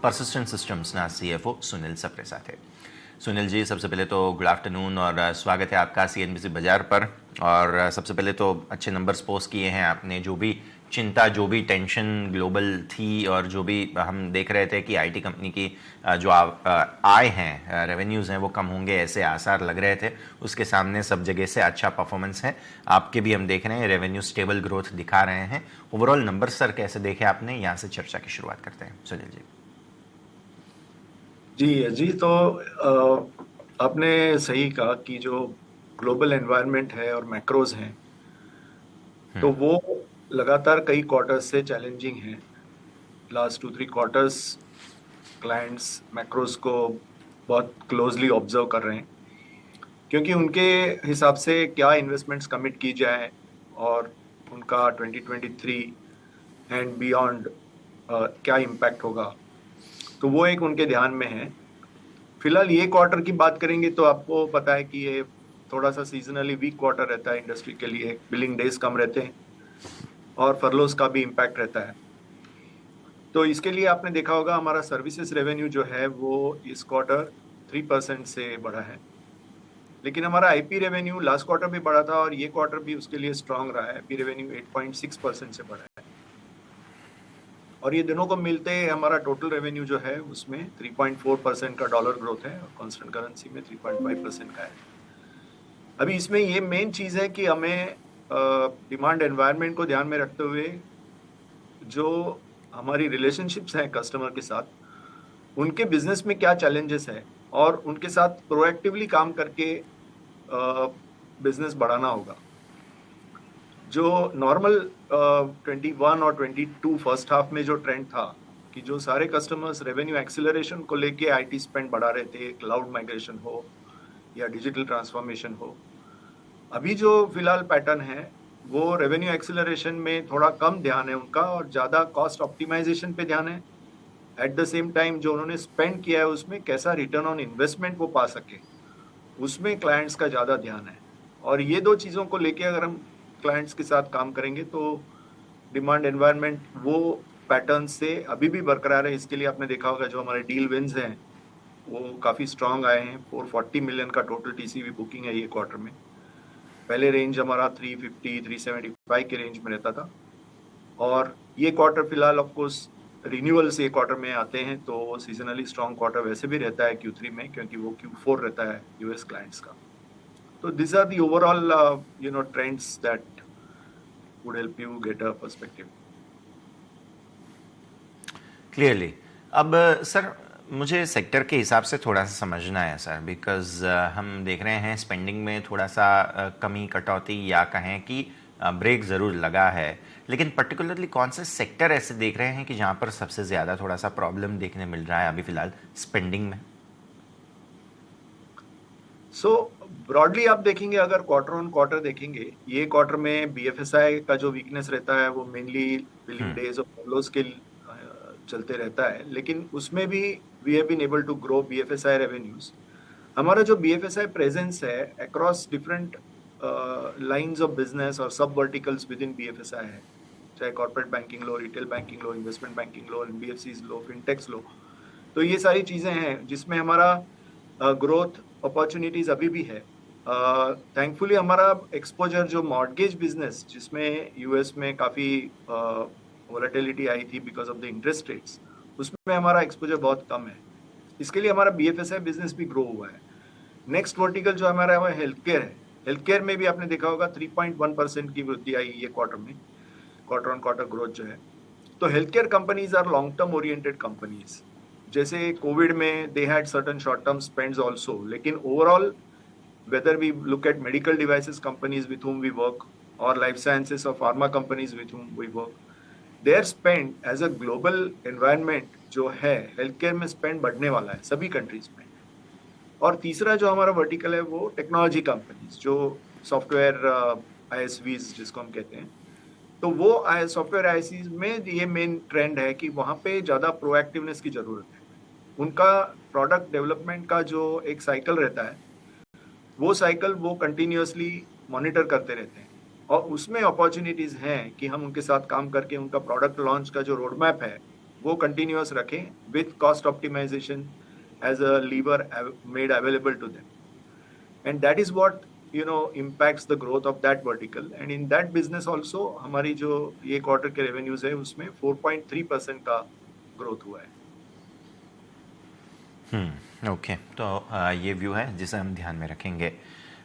Persistent सिस्टम्सના CFO Sunil Sapre સાથે। सुनील जी, सबसे पहले तो गुड आफ्टरनून और स्वागत है आपका CNBC बाजार पर। और सबसे पहले तो अच्छे नंबर्स पोस्ट किए हैं आपने। जो भी चिंता, जो भी टेंशन ग्लोबल थी और जो भी हम देख रहे थे कि आईटी कंपनी की जो आय हैं, रेवेन्यूज़ हैं, वो कम होंगे ऐसे आसार लग रहे थे, उसके सामने सब जगह से अच्छा परफॉर्मेंस है। आपके भी हम देख रहे हैं, रेवेन्यू स्टेबल ग्रोथ दिखा रहे हैं। ओवरऑल नंबर सर कैसे देखे आपने? यहाँ से चर्चा की शुरुआत करते हैं सुनील जी। जी तो आपने सही कहा कि जो ग्लोबल एनवायरनमेंट है और मैक्रोज हैं तो वो लगातार कई क्वार्टर्स से चैलेंजिंग हैं। लास्ट 2-3 क्वार्टर्स क्लाइंट्स मैक्रोज को बहुत क्लोजली ऑब्जर्व कर रहे हैं, क्योंकि उनके हिसाब से क्या इन्वेस्टमेंट्स कमिट की जाए और उनका 2023 एंड बियॉन्ड क्या इम्पैक्ट होगा, तो वो एक उनके ध्यान में है। फिलहाल ये क्वार्टर की बात करेंगे तो आपको पता है कि ये थोड़ा सा सीजनली वीक क्वार्टर रहता है इंडस्ट्री के लिए। बिलिंग डेज कम रहते हैं और फरलोस का भी इम्पैक्ट रहता है। तो इसके लिए आपने देखा होगा हमारा सर्विसेज रेवेन्यू जो है वो इस क्वार्टर 3% से बढ़ा है, लेकिन हमारा आईपी रेवेन्यू लास्ट क्वार्टर भी बढ़ा था और ये क्वार्टर भी उसके लिए स्ट्रांग रहा है। आईपी रेवेन्यू 8.6% से बढ़ा है और ये दोनों को मिलते हमारा टोटल रेवेन्यू जो है उसमें 3.4% का डॉलर ग्रोथ है और कांस्टेंट करेंसी में 3.5% का है। अभी इसमें ये मेन चीज़ है कि हमें डिमांड एनवायरनमेंट को ध्यान में रखते हुए जो हमारी रिलेशनशिप्स हैं कस्टमर के साथ, उनके बिजनेस में क्या चैलेंजेस है और उनके साथ प्रोएक्टिवली काम करके बिजनेस बढ़ाना होगा। जो नॉर्मल 21 और 22 फर्स्ट हाफ में जो ट्रेंड था कि जो सारे कस्टमर्स रेवेन्यू एक्सेलरेशन को लेके आईटी स्पेंड बढ़ा रहे थे, क्लाउड माइग्रेशन हो या डिजिटल ट्रांसफॉर्मेशन हो, अभी जो फिलहाल पैटर्न है वो रेवेन्यू एक्सेलरेशन में थोड़ा कम ध्यान है उनका और ज़्यादा कॉस्ट ऑप्टिमाइजेशन पे ध्यान है। एट द सेम टाइम जो उन्होंने स्पेंड किया है उसमें कैसा रिटर्न ऑन इन्वेस्टमेंट वो पा सके, उसमें क्लाइंट्स का ज़्यादा ध्यान है। और ये दो चीज़ों को लेके अगर हम क्लाइंट्स के साथ काम करेंगे तो डिमांड एनवायरनमेंट वो पैटर्न से अभी भी बरकरार है। इसके लिए आपने देखा होगा जो हमारे डील विन्स हैं वो काफ़ी स्ट्रांग आए हैं। 440 मिलियन का टोटल टीसीवी बुकिंग है ये क्वार्टर में। पहले रेंज हमारा 350-375 के रेंज में रहता था और ये क्वार्टर फिलहाल ऑफकोर्स रिन्यूअल्स ये क्वार्टर में आते हैं तो सीजनली स्ट्रांग क्वार्टर वैसे भी रहता है Q3 में, क्योंकि वो Q4 रहता है यूएस क्लाइंट्स का। So these are the overall, trends that would help you get a perspective. Clearly. अब सर मुझे सेक्टर के हिसाब से थोड़ा सा समझना है सर, बिकॉज हम देख रहे हैं स्पेंडिंग में थोड़ा सा कमी, कटौती या कहें कि ब्रेक ज़रूर लगा है, लेकिन पर्टिकुलरली कौन से सेक्टर ऐसे देख रहे हैं कि जहाँ पर सबसे ज़्यादा थोड़ा सा प्रॉब्लम देखने मिल रहा है अभी फ़िलहाल स्पेंडिंग में? सो ब्रॉडली आप देखेंगे, अगर क्वार्टर ऑन क्वार्टर देखेंगे, ये क्वार्टर में बीएफएसआई का जो वीकनेस रहता है वो मेनली बिलिंग डेज और फॉलोज के चलते रहता है, लेकिन उसमें भी we have been able to grow BFSI revenues. हमारा जो बीएफएसआई प्रेजेंस है across different lines of business और sub verticals within BFSI है, चाहे कॉर्पोरेट बैंकिंग लो, रिटेल बैंकिंग लो, इन्वेस्टमेंट बैंकिंग लो, एनबीएफसीज लो, फिनटेक्स लो, तो ये सारी चीज़ें हैं जिसमें हमारा ग्रोथ अपॉर्चुनिटीज अभी भी है। थैंकफुली हमारा एक्सपोजर जो मॉर्गेज बिजनेस, जिसमें यूएस में काफ़ी वोलेटिलिटी आई थी because of the interest rates, उसमें हमारा एक्सपोजर बहुत कम है। इसके लिए हमारा बीएफएसआई बिजनेस भी ग्रो हुआ है। नेक्स्ट वर्टिकल जो हमारा है वो हेल्थ केयर है। हेल्थ केयर में भी आपने देखा होगा 3.1% की वृद्धि आई ये क्वार्टर में, क्वार्टर ऑन क्वार्टर ग्रोथ जो है। तो health care companies are long term oriented companies. जैसे कोविड में they had certain short term spends also, लेकिन overall whether we look at medical devices companies with whom we work और life sciences और pharma companies with whom we work, their spend as a global environment जो है health care में spend बढ़ने वाला है सभी कंट्रीज में। और तीसरा जो हमारा वर्टिकल है वो टेक्नोलॉजी कंपनीज, जो सॉफ्टवेयर आईएसवीज जिसको हम कहते हैं, तो वो सॉफ्टवेयर आईएसवीज में ये मेन ट्रेंड है कि वहाँ पे ज़्यादा प्रोएक्टिवनेस की ज़रूरत है। उनका प्रोडक्ट डेवलपमेंट का जो एक साइकिल रहता है वो साइकिल वो कंटिन्यूअसली मॉनिटर करते रहते हैं और उसमें अपॉर्चुनिटीज़ हैं कि हम उनके साथ काम करके उनका प्रोडक्ट लॉन्च का जो रोड मैप है वो कंटिन्यूअस रखें with cost optimisation as a lever made available to them, and that is what impacts the growth of that vertical. And in that business also हमारी जो ये क्वार्टर के revenues है उसमें 4.3% का ग्रोथ हुआ है। ओके, तो ये व्यू है जिसे हम ध्यान में रखेंगे।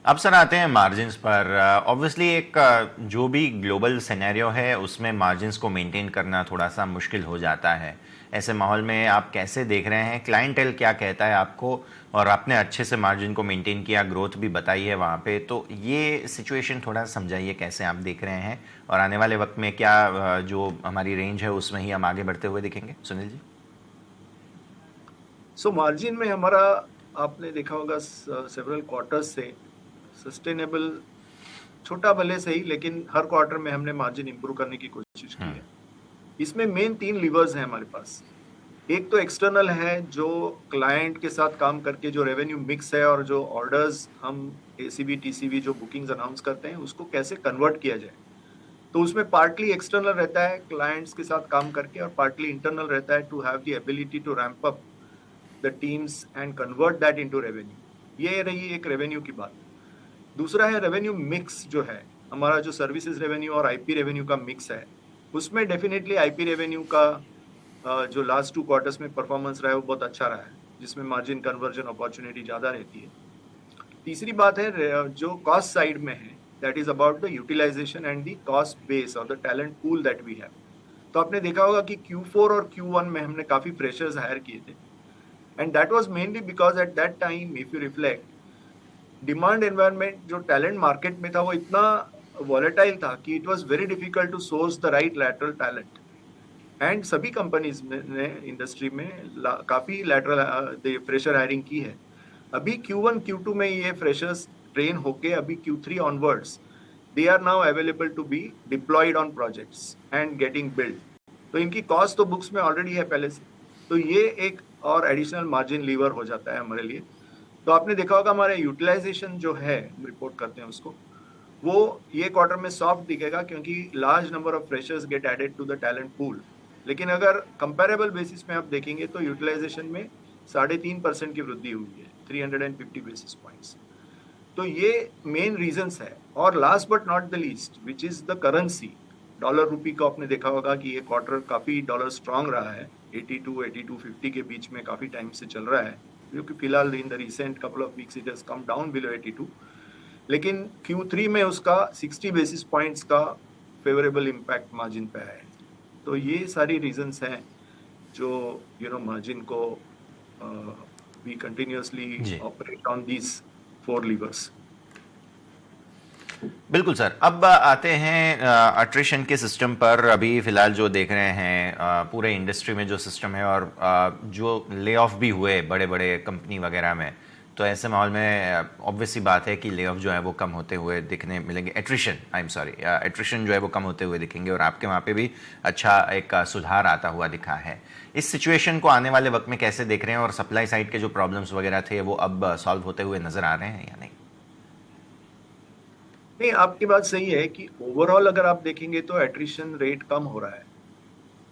अब सर आते हैं मार्जिन्स पर। ऑब्वियसली एक जो भी ग्लोबल सिनेरियो है उसमें मार्जिन्स को मेंटेन करना थोड़ा सा मुश्किल हो जाता है। ऐसे माहौल में आप कैसे देख रहे हैं, क्लाइंटेल क्या कहता है आपको, और आपने अच्छे से मार्जिन को मेंटेन किया, ग्रोथ भी बताई है वहाँ पे, तो ये सिचुएशन थोड़ा समझाइए कैसे आप देख रहे हैं, और आने वाले वक्त में क्या जो हमारी रेंज है उसमें ही हम आगे बढ़ते हुए दिखेंगे सुनील जी? सो मार्जिन में हमारा आपने देखा होगा सेवरल क्वार्टर्स से सस्टेनेबल, छोटा भले सही लेकिन हर क्वार्टर में हमने मार्जिन इंप्रूव करने की कोशिश की है। इसमें मेन 3 लीवर्स हैं हमारे पास। एक तो एक्सटर्नल है जो क्लाइंट के साथ काम करके जो रेवेन्यू मिक्स है और जो ऑर्डर्स हम एसीबी टीसीबी जो बुकिंग्स अनाउंस करते हैं उसको कैसे कन्वर्ट किया जाए। तो उसमें पार्टली एक्सटर्नल रहता है क्लाइंट्स के साथ काम करके, और पार्टली इंटरनल रहता है to have the ability to ramp up the teams and convert that into revenue. ये रही एक रेवेन्यू की बात। दूसरा है रेवेन्यू मिक्स, जो है हमारा जो सर्विसेज रेवेन्यू और आईपी रेवेन्यू का मिक्स है, उसमें डेफिनेटली आईपी रेवेन्यू का जो लास्ट 2 क्वार्टर्स में परफॉर्मेंस रहा है वो बहुत अच्छा रहा है, जिसमें मार्जिन कन्वर्जन अपॉर्चुनिटी ज़्यादा रहती है। तीसरी बात है जो कॉस्ट साइड में है, that is about the utilisation and the cost base और the talent pool that we have. तो आपने देखा होगा कि Q4 और Q1 में हमने काफ़ी फ्रेशर्स हायर किए थे, and that was mainly because at that time if you reflect, demand environment जो टैलेंट मार्केट में था वो इतना वॉलेटाइल था कि it was very difficult to source the right lateral talent, and सभी कंपनीज ने इंडस्ट्री में काफ़ी लैटरल फ्रेशर हायरिंग की है। अभी Q1 Q2 में ये फ्रेशर्स ट्रेन होके अभी Q3 onwards they are now available to be deployed on projects and getting billed. तो इनकी कॉस्ट तो बुक्स में ऑलरेडी है पहले से, तो ये एक और एडिशनल मार्जिन लीवर हो जाता है हमारे लिए। तो आपने देखा होगा हमारे यूटिलाइजेशन जो है, रिपोर्ट करते हैं उसको, वो ये क्वार्टर में सॉफ्ट दिखेगा क्योंकि large number of freshers get added to the talent pool. लेकिन अगर कंपैरेबल बेसिस में आप देखेंगे तो यूटिलाइजेशन में 3.5% की वृद्धि हुई है, 350 बेसिस पॉइंट्स। तो ये मेन रीजंस है। और last but not the least which is the currency, dollar रूपी को आपने देखा होगा कि ये क्वार्टर काफ़ी डॉलर स्ट्रांग रहा है, 82-82.50 के बीच में काफ़ी टाइम से चल रहा है, क्योंकि फिलहाल in the recent couple of weeks it has come down below 82, लेकिन Q3 में उसका 60 बेसिस पॉइंट्स का फेवरेबल इम्पैक्ट मार्जिन पे है। तो ये सारी रीजंस हैं जो मार्जिन को we continuously operate on these 4 levers. बिल्कुल सर। अब आते हैं अट्रिशन के सिस्टम पर। अभी फिलहाल जो देख रहे हैं पूरे इंडस्ट्री में जो सिस्टम है, और जो ले ऑफ भी हुए बड़े बड़े कंपनी वगैरह में, तो ऐसे माहौल में ऑब्वियस सी बात है कि ले ऑफ जो है वो कम होते हुए दिखने मिलेंगे। एट्रिशन जो है वो कम होते हुए दिखेंगे, और आपके वहाँ पे भी अच्छा एक सुधार आता हुआ दिखा है। इस सिचुएशन को आने वाले वक्त में कैसे देख रहे हैं, और सप्लाई साइड के जो प्रॉब्लम्स वगैरह थे वो अब सॉल्व होते हुए नजर आ रहे हैं या नहीं? नहीं, आपकी बात सही है कि ओवरऑल अगर आप देखेंगे तो एट्रिशन रेट कम हो रहा है,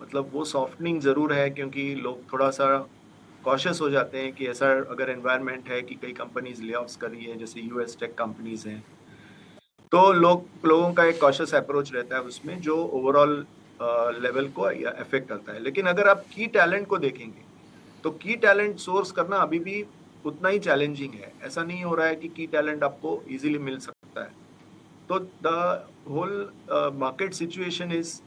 मतलब वो सॉफ्टनिंग ज़रूर है, क्योंकि लोग थोड़ा सा कॉशियस हो जाते हैं कि ऐसा अगर एनवायरनमेंट है कि कई कंपनीज ले ऑफ्स कर रही है, जैसे यूएस टेक कंपनीज हैं, तो लोगों का एक कॉशियस अप्रोच रहता है उसमें, जो ओवरऑल लेवल को अफेक्ट करता है। लेकिन अगर आप की टैलेंट को देखेंगे तो की टैलेंट सोर्स करना अभी भी उतना ही चैलेंजिंग है। ऐसा नहीं हो रहा है कि की टैलेंट आपको इजीली मिल सकता है। तो the whole market situation is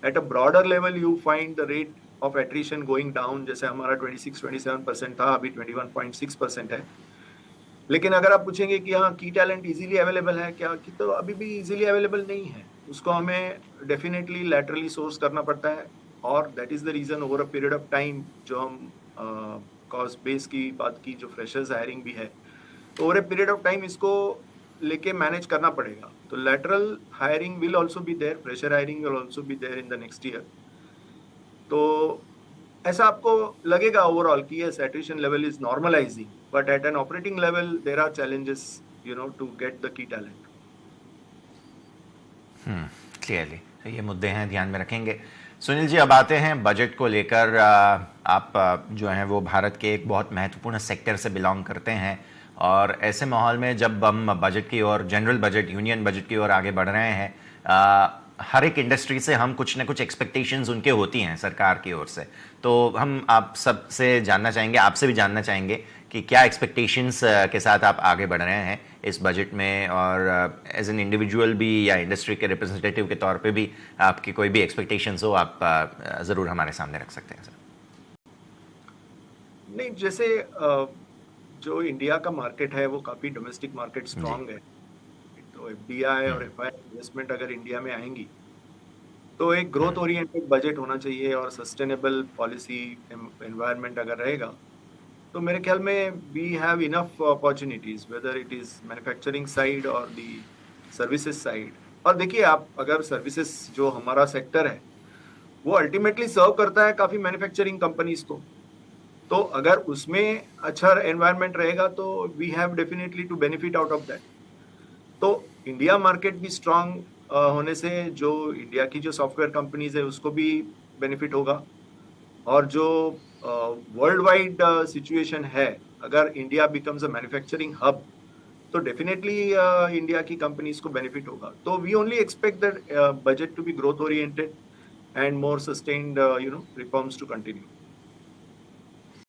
at a broader level, you find the rate of attrition going down. जैसे हमारा 26-27% था, अभी 21.6% है। लेकिन अगर आप पूछेंगे कि हाँ की टैलेंट इजीली अवेलेबल है क्या, कि तो अभी भी इजीली अवेलेबल नहीं है। उसको हमें डेफिनेटली लैटरली सोर्स करना पड़ता है, और that is the reason over a period of time, जो हम कॉस्ट बेस की बात की, जो फ्रेशर्स हायरिंग भी है, तो over a period of time इसको लेके मैनेज करना पड़ेगा। तो lateral hiring will also be there, fresher hiring will also be there in the next year. तो ऐसा आपको लगेगा ओवरऑल कि yes attrition level is normalising, but at an operating level there are challenges to get the key talent. Clearly ये मुद्दे हैं, ध्यान में रखेंगे। सुनील जी, अब आते हैं बजट को लेकर। आप जो हैं वो भारत के एक बहुत महत्वपूर्ण सेक्टर से बिलोंग करते हैं, और ऐसे माहौल में जब हम बजट की ओर, जनरल बजट, यूनियन बजट की ओर आगे बढ़ रहे हैं, हर एक इंडस्ट्री से हम कुछ ना कुछ एक्सपेक्टेशंस उनके होती हैं सरकार की ओर से। तो हम आप सबसे जानना चाहेंगे, आपसे भी जानना चाहेंगे कि क्या एक्सपेक्टेशंस के साथ आप आगे बढ़ रहे हैं इस बजट में, और एज एन इंडिविजुअल भी या इंडस्ट्री के रिप्रेजेंटेटिव के तौर पे भी आपकी कोई भी एक्सपेक्टेशंस हो, आप ज़रूर हमारे सामने रख सकते हैं सर। नहीं, जैसे जो इंडिया का मार्केट है वो काफ़ी डोमेस्टिक मार्केट स्ट्रांग है। तो एफडीआई और एफआई इन्वेस्टमेंट अगर इंडिया में आएंगी तो एक ग्रोथ ओरिएंटेड बजट होना चाहिए, और सस्टेनेबल पॉलिसी एनवायरनमेंट अगर रहेगा तो मेरे ख्याल में we have enough opportunities, whether it is manufacturing side और दी सर्विसेज साइड। और देखिए, आप अगर सर्विसेज, जो हमारा सेक्टर है, वो अल्टीमेटली सर्व करता है काफ़ी मैन्युफैक्चरिंग कंपनीज को, तो अगर उसमें अच्छा एनवायरनमेंट रहेगा तो we have definitely to benefit out of that. तो इंडिया मार्केट भी स्ट्रांग होने से जो इंडिया की जो सॉफ्टवेयर कंपनीज है उसको भी बेनिफिट होगा, और जो वर्ल्ड वाइड सिचुएशन है, अगर India becomes a manufacturing hub तो डेफिनेटली इंडिया की कंपनीज को बेनिफिट होगा। तो we only expect that budget to be growth oriented and more sustained reforms to continue.